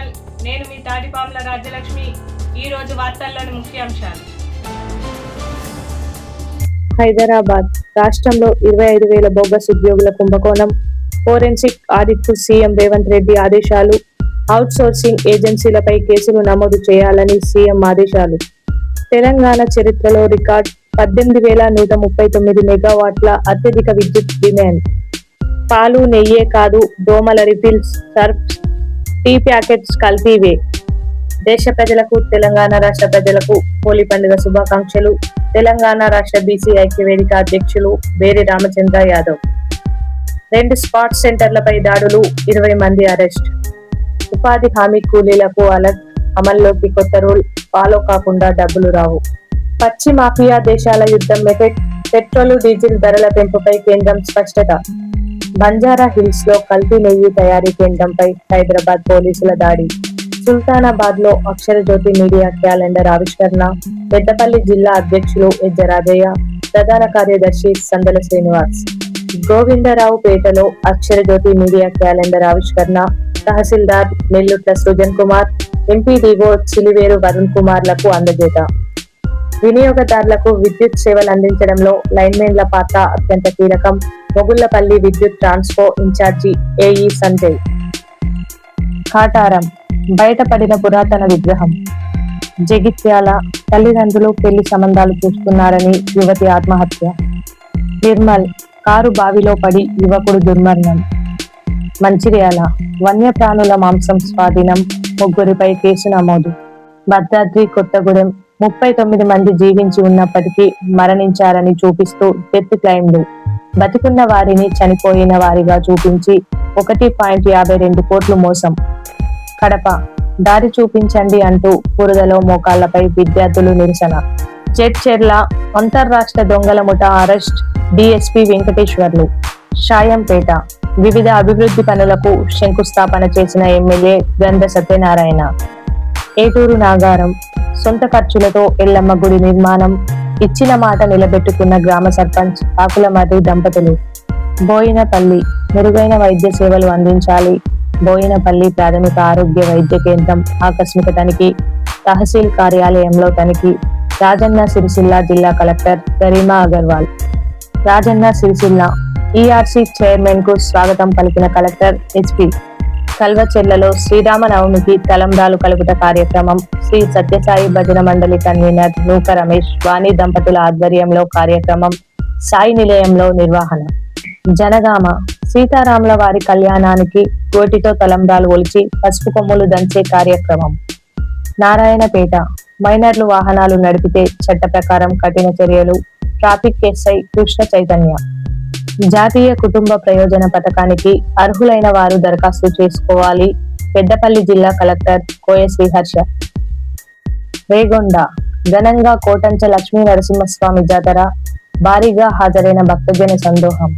Channel. నేను మీ తాటిపాముల రాజ్యలక్ష్మి. ఈ రోజు వార్తల్లోని ముఖ్యాంశాలు. హైదరాబాద్ రాష్ట్రంలో 25,000 బోగస్ ఉద్యోగుల కుంభకోణం. ఫోరెన్సిక్ ఆడిట్కు సీఎం రేవంత్ రెడ్డి ఆదేశాలు. అవుట్ సోర్సింగ్ ఏజెన్సీలపై కేసులు నమోదు చేయాలని సీఎం ఆదేశాలు. తెలంగాణ చరిత్రలో రికార్డ్ 18,139 మెగావాట్ల అత్యధిక విద్యుత్ డిమాండ్. పాలు నెయ్యే కాదు, దోమల రిఫిల్స్, సర్ఫ్స్, టీ ప్యాకెట్స్ కల్తీవే. దేశ ప్రజలకు, తెలంగాణ రాష్ట్ర ప్రజలకు హోలీ పండుగ శుభాకాంక్షలు. తెలంగాణ రాష్ట్ర బీసీ ఐక్యవేదిక అధ్యక్షులు బేరి రామచంద్ర యాదవ్. 2 స్పాట్ సెంటర్లపై దాడులు, 20 మంది అరెస్ట్. ఉపాధి హామీ కూలీలకు అలర్ట్. అమల్లోకి కొత్త రూల్. ఫాలో కాకుండా డబ్బులు రావు. పచ్చి మాఫియా దేశాల యుద్ధం ఎఫెక్ట్. పెట్రోలు, డీజిల్ ధరల పెంపుపై కేంద్రం స్పష్టత. బంజారా హిల్స్ లో కల్తీ నెయ్యి తయారీ కేంద్రంపై హైదరాబాద్ పోలీసుల దాడి. సుల్తానాబాద్ లో అక్షరజ్యోతి మీడియా క్యాలెండర్ ఆవిష్కరణ. పెద్దపల్లి జిల్లా అధ్యక్షులు ఎజ్జరాజయ్య, ప్రధాన కార్యదర్శి సందల శ్రీనివాస్. గోవిందరావు పేటలో అక్షరజ్యోతి మీడియా క్యాలెండర్ ఆవిష్కరణ. తహసీల్దార్ నెల్లుట్ల సృజన్ కుమార్, ఎంపీడీఓ చిలివేరు వరుణ్ కుమార్లకు అందజేత. వినియోగదారులకు విద్యుత్ సేవలు అందించడంలో లైన్మెన్ల పాత్ర అత్యంత కీలకం. మొగుళ్లపల్లి విద్యుత్ ట్రాన్స్కో ఇన్ఛార్జి ఏఈ సంజయ్. కాటారం బయటపడిన పురాతన విగ్రహం. జగిత్యాల తల్లిదండ్రులు పెళ్లి సంబంధాలు చూస్తున్నారని యువతి ఆత్మహత్య. నిర్మల్ కారు బావిలో పడి యువకుడు దుర్మరణం. మంచిర్యాల వన్యప్రాణుల మాంసం స్వాధీనం, 3 కేసు నమోదు. భద్రాద్రి కొత్తగూడెం 39 మంది జీవించి ఉన్నప్పటికీ మరణించారని చూపిస్తూ డెత్ క్లెయిమ్లు. బతికున్న వారిని చనిపోయిన వారిగా చూపించి 1.52 కోట్లు మోసం. కడప దారి చూపించండి అంటూ బురదలో మోకాళ్లపై విద్యార్థులు నిరసన. జడ్చెర్ల అంతర్రాష్ట్ర దొంగల ముఠా అరెస్ట్, డీఎస్పీ వెంకటేశ్వర్లు. షాయంపేట వివిధ అభివృద్ధి పనులకు శంకుస్థాపన చేసిన ఎమ్మెల్యే గంధ సత్యనారాయణ. ఏటూరు నాగారం సొంత ఖర్చులతో ఎల్లమ్మ గుడి నిర్మాణం. ఇచ్చిన మాట నిలబెట్టుకున్న గ్రామ సర్పంచ్ ఆకులమర్రి దంపతులు. బోయినపల్లి మెరుగైన వైద్య సేవలు అందించాలి. బోయినపల్లి ప్రాథమిక ఆరోగ్య వైద్య కేంద్రం ఆకస్మిక తనిఖీ. తహసీల్ కార్యాలయంలో తనిఖీ. రాజన్న సిరిసిల్ల జిల్లా collector Garima Agarwal. Rajanna Sircilla ERC chairman కు స్వాగతం పలికిన కలెక్టర్ ఎస్పీ. కల్వచెర్లలో శ్రీరామనవమికి తలంబ్రాలు కలుపుట కార్యక్రమం. శ్రీ సత్యసాయి భజన మండలి కన్వీనర్ నూక రమేష్, వాణి దంపతుల ఆధ్వర్యంలో కార్యక్రమం. సాయి నిలయంలో నిర్వహణ. జనగామ సీతారాముల వారి కళ్యాణానికి గోటితో తలంబ్రాలు ఒలిచి పసుపు కొమ్ములు దంచే కార్యక్రమం. నారాయణపేట మైనర్లు వాహనాలు నడిపితే చట్ట ప్రకారం కఠిన చర్యలు. Traffic SI Krishna Chaitanya. జాతీయ కుటుంబ ప్రయోజన పథకానికి అర్హులైన వారు దరఖాస్తు చేసుకోవాలి. పెద్దపల్లి జిల్లా కలెక్టర్ కోయ శ్రీహర్ష. రేగొండ ఘనంగా కోటంచ లక్ష్మీ నరసింహస్వామి జాతర. భారీగా హాజరైన భక్తజన సందోహం.